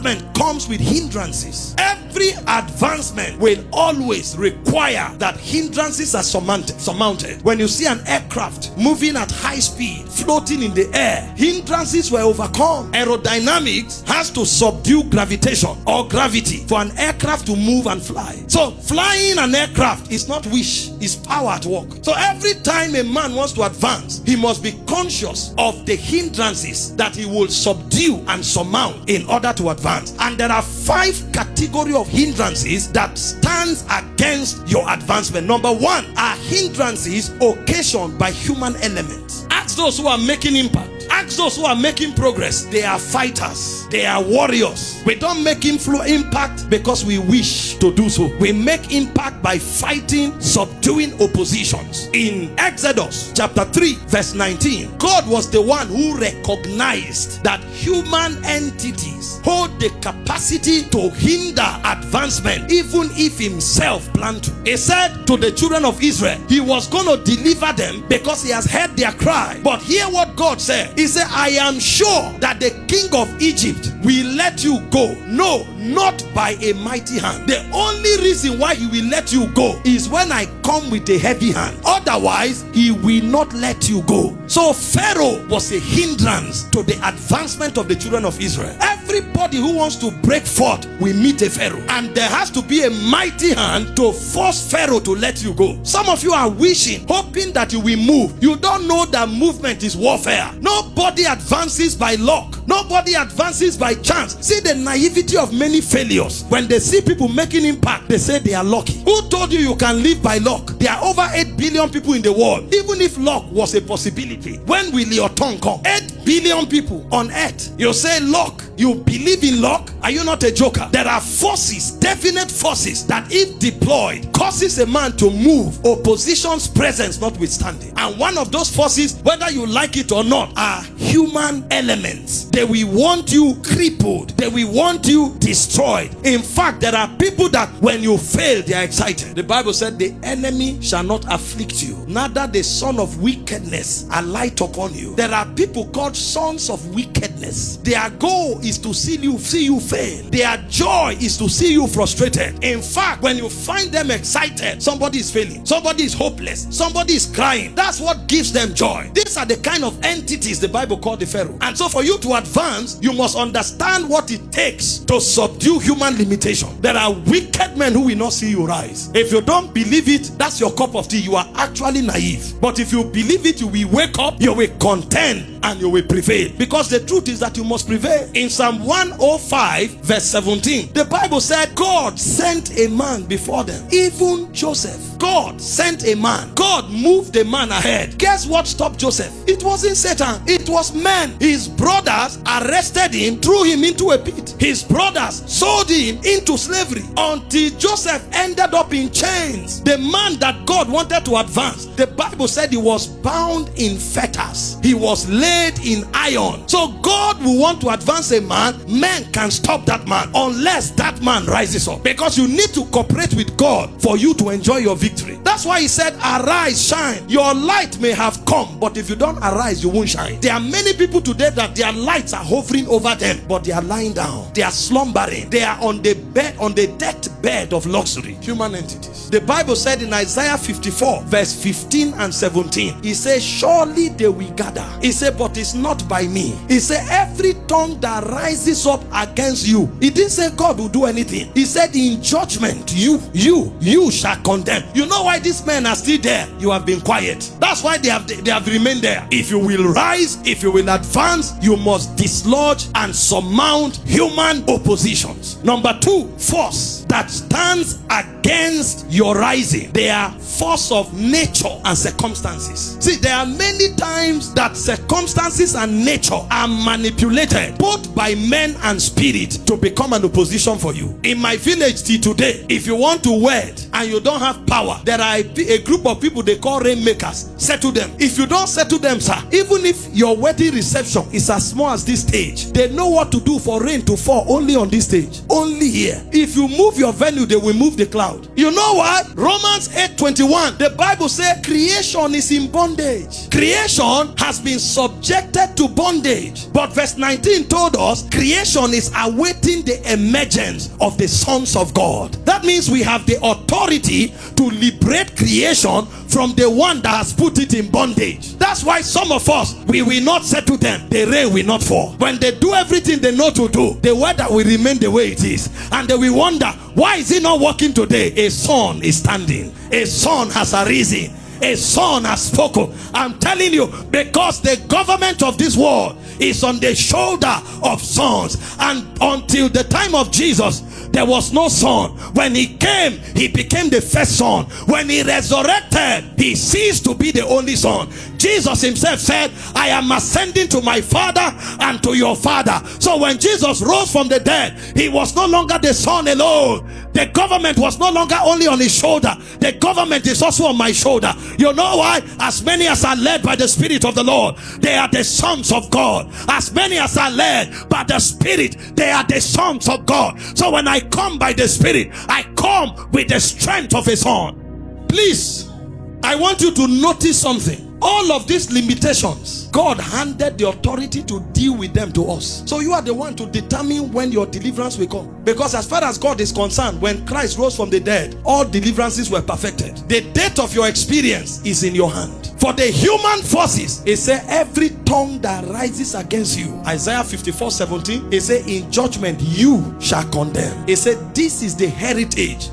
advancement comes with hindrances. Every advancement will always require that hindrances are surmounted. When you see an aircraft moving at high speed, floating in the air, hindrances were overcome. Aerodynamics has to subdue gravitation or gravity for an aircraft to move and fly. So flying an aircraft is not wish, it's power at work. So every time a man wants to advance, he must be conscious of the hindrances that he will subdue and surmount in order to advance. And there are 5 categories of hindrances that stands against your advancement. Number 1 are hindrances occasioned by human elements. Ask those who are making impact. Ask those who are making progress. They are fighters. They are warriors. We don't make impact because we wish to do so. We make impact by fighting, subduing oppositions. In Exodus chapter 3 verse 19, God was the one who recognized that human entities hold the capacity to hinder advancement even if himself planned to. He said to the children of Israel, he was going to deliver them because he has heard their cry. But hear what God said. He said, I am sure that the king of Egypt will let you go. No, not by a mighty hand. The only reason why he will let you go is when I come with a heavy hand. Otherwise, he will not let you go. So Pharaoh was a hindrance to the advancement of the children of Israel. Everybody who wants to break forth will meet a Pharaoh. And there has to be a mighty hand to force Pharaoh to let you go. Some of you are wishing, hoping that you will move. You don't know that movement is warfare. Nobody advances by luck. Nobody advances by chance. See the naivety of many failures. When they see people making impact, they say they are lucky. Who told you you can live by luck? There are over 8 billion people in the world. Even if luck was a possibility, when will your turn come? 8 billion people on earth. You say luck. You believe in luck? Are you not a joker? There are forces, definite forces, that if deployed, causes a man to move, opposition's presence notwithstanding. And one of those forces, whether you like it or not, are human elements. They will want you crippled. They will want you destroyed. In fact, there are people that when you fail, they are excited. The Bible said the enemy shall not afflict you, neither the son of wickedness alight upon you. There are people called sons of wickedness. Their goal is to see you fail. Their joy is to see you frustrated. In fact, when you find them excited, somebody is failing, somebody is hopeless, somebody is crying. That's what gives them joy. These are the kind of entities the Bible called the Pharaoh. And so for you to advance, you must understand what it takes to subdue human limitation. There are wicked men who will not see you rise. If you don't believe it, that's your cup of tea. You are actually naive. But if you believe it, you will wake up, you will contend, and you will prevail. Because the truth is that you must prevail. In Psalm 105 verse 17, the Bible said God sent a man before them, even Joseph. God sent a man. God moved a man ahead. Guess what stopped Joseph? It wasn't Satan, it was men. His brothers arrested him, threw him into a pit. His brothers sold him into slavery until Joseph ended up in chains. The man that God wanted to advance, the Bible said he was bound in fetters. He was laid in iron. So God will want to advance a man. Men can stop that man unless that man rises up. Because you need to cooperate with God for you to enjoy your victory. That's why he said, arise, shine. Your light may have come, but if you don't arise, you won't shine. There are many people today that their lights are hovering over them, but they are lying down. They are slumbering. They are on the bed, on the deathbed of luxury. Human entities. The Bible said in Isaiah 54 verse 15 and 17, he says, surely they will gather. He said, but it's not by me. He said, every tongue that rises up against you. He didn't say God will do anything. He said, in judgment, you shall condemn. You know why these men are still there? You have been quiet. That's why they have remained there. If you will rise, if you will advance, you must dislodge and surmount human oppositions. Number 2, force that stands against your rising. They are force of nature and circumstances. See, there are many times that circumstances and nature are manipulated both by men and spirit to become an opposition for you. In my village till today, if you want to wed and you don't have power, there are a group of people they call rainmakers. Settle them. If you don't settle them, sir, even if your wedding reception is as small as this stage, they know what to do for rain to fall only on this stage, only here. If you move your venue, they will move the cloud. allowed. You know why? Romans 8:21. The Bible says creation is in bondage. Creation has been subjected to bondage. But verse 19 told us creation is awaiting the emergence of the sons of God. That means we have the authority to liberate creation from the one that has put it in bondage. That's why some of us, we will not settle them. The rain will not fall. When they do everything they know to do, the weather will remain the way it is. And they will wonder, why is it not working today? A sun is standing. A sun has arisen. A son has spoken. I'm telling you, because the government of this world is on the shoulder of sons. And until the time of Jesus, there was no son. When he came, he became the first son. When he resurrected, he ceased to be the only son. Jesus himself said, I am ascending to my Father and to your Father. So when Jesus rose from the dead, he was no longer the son alone. The government was no longer only on his shoulder. The government is also on my shoulder. You know why? As many as are led by the Spirit of the Lord, they are the sons of God. As many as are led by the Spirit, they are the sons of God. So when I come by the Spirit, I come with the strength of a son. Please, I want you to notice something. All of these limitations, God handed the authority to deal with them to us. So you are the one to determine when your deliverance will come. Because as far as God is concerned, when Christ rose from the dead, all deliverances were perfected. The date of your experience is in your hand. For the human forces, it says every tongue that rises against you. Isaiah 54:17, it says in judgment you shall condemn. It said this is the heritage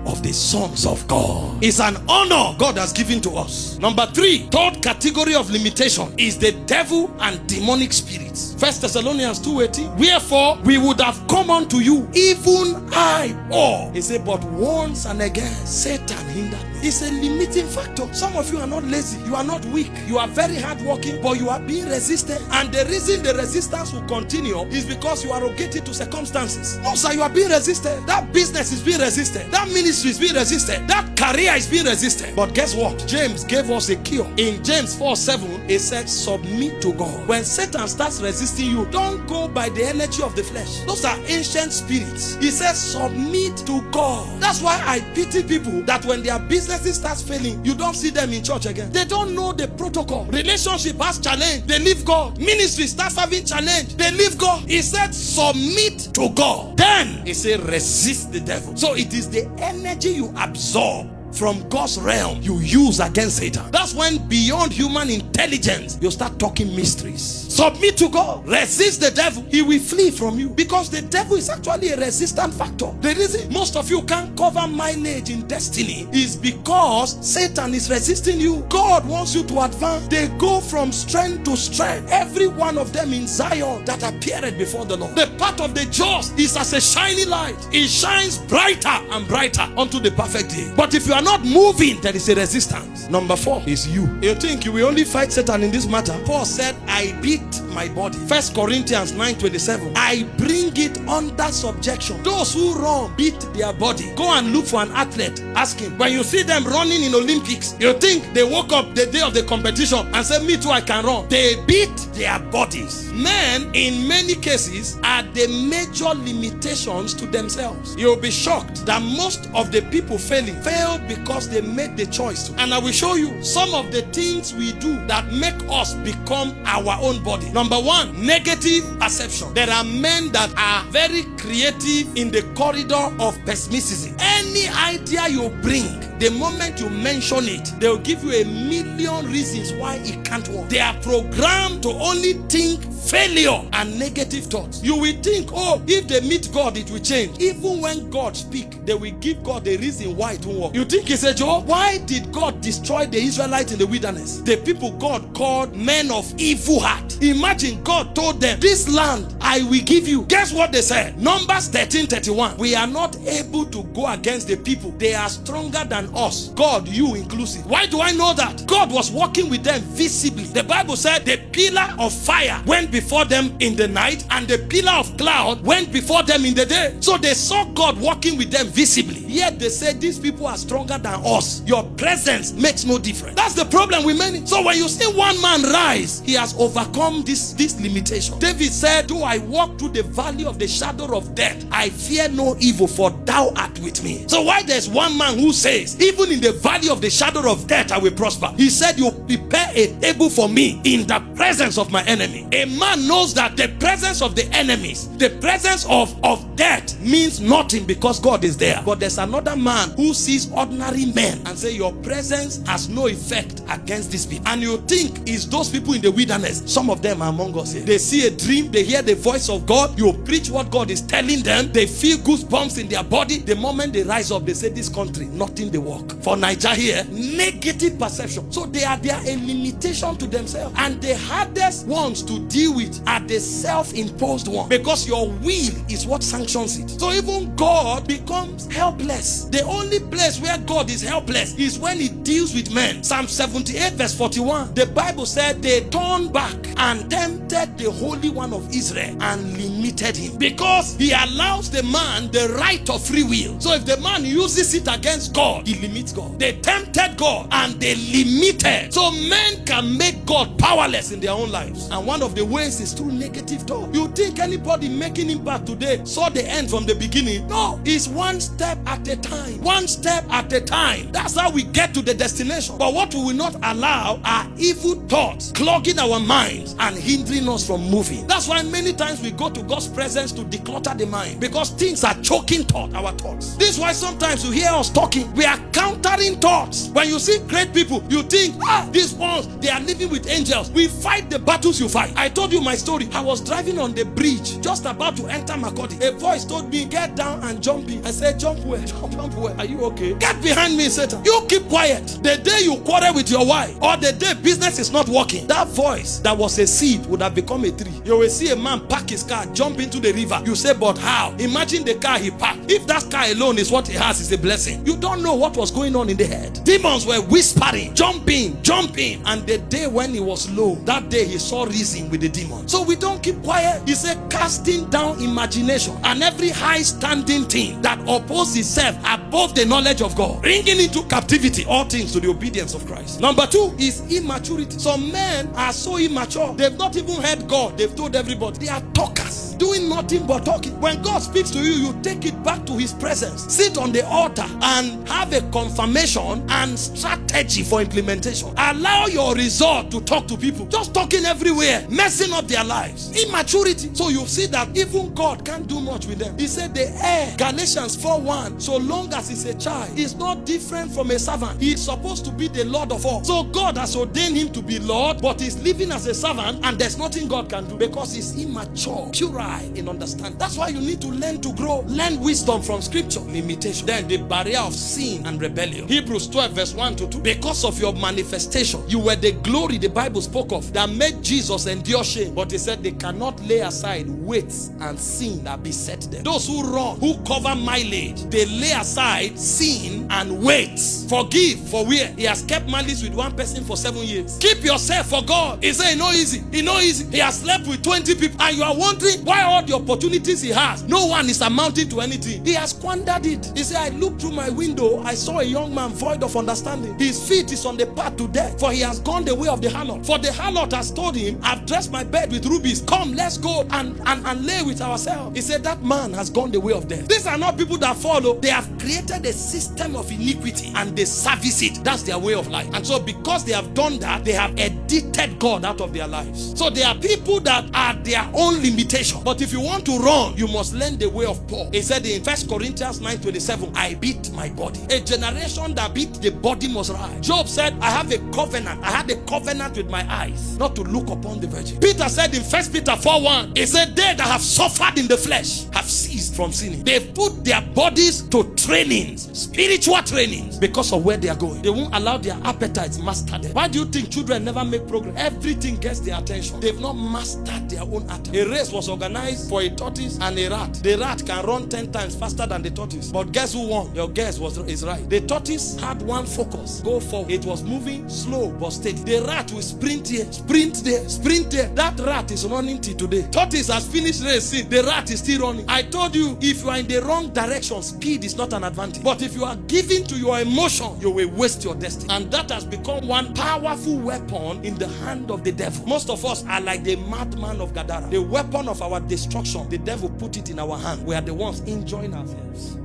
of the sons of God. It's an honor God has given to us. Number 3, third category of limitation is the devil and demonic spirits. 1 Thessalonians 2:18. Wherefore we would have come unto you, even I all. He said, but once and again Satan hindered me. It's a limiting factor. Some of you are not lazy, you are not weak, you are very hardworking, but you are being resisted. And the reason the resistance will continue is because you are rogated to circumstances. No, sir, you are being resisted. That business is being resisted. That ministry is being resisted. That career is being resisted. But guess what? James gave us a cure. In James 4:7, it said, submit to God. When Satan starts resisting you, don't go by the energy of the flesh. Those are ancient spirits. He says, submit to God. That's why I pity people that when their businesses starts failing, you don't see them in church again. They don't know the protocol. Relationship has challenge, they leave God. Ministry starts having challenge, they leave God. He said, submit to God. Then he said, resist the devil. So it is the energy you absorb from God's realm you use against Satan. That's when beyond human intelligence you start talking mysteries. Submit to God, resist the devil, he will flee from you, because the devil is actually a resistant factor. The reason most of you can't cover mileage in destiny is because Satan is resisting you. God wants you to advance. They go from strength to strength, every one of them in Zion that appeared before the Lord. The path of the just is as a shiny light. It shines brighter and brighter unto the perfect day. But if you are not moving, there is a resistance. Number 4 is you. You think you will only fight Satan in this matter? Paul said, I beat my body. 1 Corinthians 9:27. I bring it under subjection. Those who run beat their body. Go and look for an athlete. Ask him. When you see them running in Olympics, you think they woke up the day of the competition and said, me too, I can run. They beat their bodies. Men, in many cases, are the major limitations to themselves. You'll be shocked that most of the people failing failed because they made the choice to. And I will show you some of the things we do that make us become our own body. Number 1, negative perception. There are men that are very creative in the corridor of pessimism. Any idea you bring, the moment you mention it, they'll give you 1,000,000 reasons why it can't work. They are programmed to only think failure and negative thoughts. You will think, oh, if they meet God, it will change. Even when God speaks, they will give God the reason why it won't work. You think it's a joke? Why did God destroy the Israelites in the wilderness? The people God called men of evil heart. Imagine God told them, this land I will give you. Guess what they said? Numbers 13:31. We are not able to go against the people. They are stronger than us. God, you inclusive. Why do I know that? God was working with them visibly. The Bible said the pillar of fire went before them in the night, and the pillar of cloud went before them in the day. So they saw God working with them visibly. Yet they said, these people are stronger than us. Your presence makes no difference. That's the problem with many. So when you see one man rise, he has overcome this limitation. David said, do I walk through the valley of the shadow of death, I fear no evil, for thou art with me. So why there's one man who says, even in the valley of the shadow of death, I will prosper. He said, you prepare a table for me in the presence of my enemy. A man knows that the presence of the enemies, the presence of death means nothing because God is there. But there's another man who sees ordinary men and say, your presence has no effect against these people. And you think it's those people in the wilderness. Some of them are among us here. They see a dream, they hear the voice of God, you preach what God is telling them, they feel goosebumps in their body. The moment they rise up, they say, this country, nothing they work. For Nigeria here, negative perception. So they are a limitation to themselves. And the hardest ones to deal with are the self-imposed ones, because your will is what sanctions it. So even God becomes helpless. The only place where God is helpless is when he deals with men. Psalm 78 verse 41, the Bible said they turned back and tempted the Holy One of Israel and limited him, because he allows the man the right of free will. So if the man uses it against God, he limits God. They tempted God and they limited. So men can make God powerless in their own lives, and one of the ways is through negative talk. You think anybody making impact today saw the end from the beginning? No, it's one step at a time. One step at a time. That's how we get to the destination. But what we will not allow are evil thoughts clogging our minds and hindering us from moving. That's why many times we go to God's presence to declutter the mind, because things are choking our thoughts. This is why sometimes you hear us talking, we are countering thoughts. When you see great people, you think, these ones, they are living with angels. We fight the battles you fight. I told you my story. I was driving on the bridge, just about to enter Makodi. A voice told me, get down and jump in. I said, jump where? Jump where? Are you okay? Get behind me, Satan. You keep quiet. The day you quarrel with your wife, or the day business is not working, that voice that was a seed would have become a tree. You will see a man park his car, jump into the river. You say, but how? Imagine the car he parked. If that car alone is what he has, is a blessing. You don't know what was going on in the head. Demons were whispering, jump in, jump in. And the day when he was low, that day he saw reason with the demon. So we don't keep quiet. He said, casting down imagination and every high standing thing that opposes itself above the knowledge of God, bringing into captivity all things to the obedience of Christ. Number two is immaturity. Some men are so immature, they've not even heard God. They've told everybody. They are talkers, doing nothing but talking. When God speaks to you, you take it back to his presence, sit on the altar and have a confirmation and strategy for implementation. Allow your result to talk to people. Just talking everywhere, messing up their lives. Immaturity. So you see that even God can't do much with them. He said the heir, Galatians 4:1, so long as he's a child, is not different from a servant. He's supposed to be the Lord of all. So God has ordained him to be Lord, but he's living as a servant, and there's nothing God can do because he's immature, puerile in understanding. That's why you need to learn to grow. Learn wisdom from scripture. Limitation. Then the barrier of sin and rebellion. Hebrews 12 verse 1 to 2. Because of your manifestation, you were the glory the Bible spoke of that made Jesus endure shame. But he said they cannot lay aside weights and sin that beset them. Those who run, who cover mileage, they lay aside sin and weights. Forgive for where he has kept malice with one person for 7 years. Keep yourself for God. He said, no easy. He no easy. He has slept with 20 people, and you are wondering why all the opportunities he has, no one is amounting to anything. He has squandered it. He said, I looked through my window, I saw a young man void of understanding. His feet is on the path to death, for he has gone the way of the harlot. For the harlot has told him, I've dressed my bed with rubies. Come, let's go and lay with ourselves. He said, that man has gone the way of death. These are not people that follow. They have created a system of iniquity and they service it. That's their way of life. And so because they have done that, they have edited God out of their lives. So there are people that are their own limitation. But if you want to run, you must learn the way of Paul. He said in 1 Corinthians 9:27, I beat my body. A generation that beat the body must rise. Job said, I have a covenant. I had a covenant with my eyes not to look upon the virgin. Peter said in 1 Peter 4:1, he said, they that have suffered in the flesh have ceased from sinning. They've put their bodies to trainings, spiritual trainings, because of where they are going. They won't allow their appetites master them. Why do you think children never make progress? Everything gets their attention. They've not mastered their own art. A race was organized for a tortoise and a rat. The rat can run 10 times faster than the tortoise. But guess who won? Your guess is right. The tortoise had one focus. Go forward. It was moving slow but steady. The rat will sprint here, sprint there, sprint there. That rat is running till today. Tortoise has finished racing. The rat is still running. I told you, if you are in the wrong direction, speed is not an advantage. But if you are giving to your emotion, you will waste your destiny. And that has become one powerful weapon in the hand of the devil. Most of us are like the madman of Gadara. The weapon of our destruction, the devil put it in our hand. We are the ones enjoying ourselves.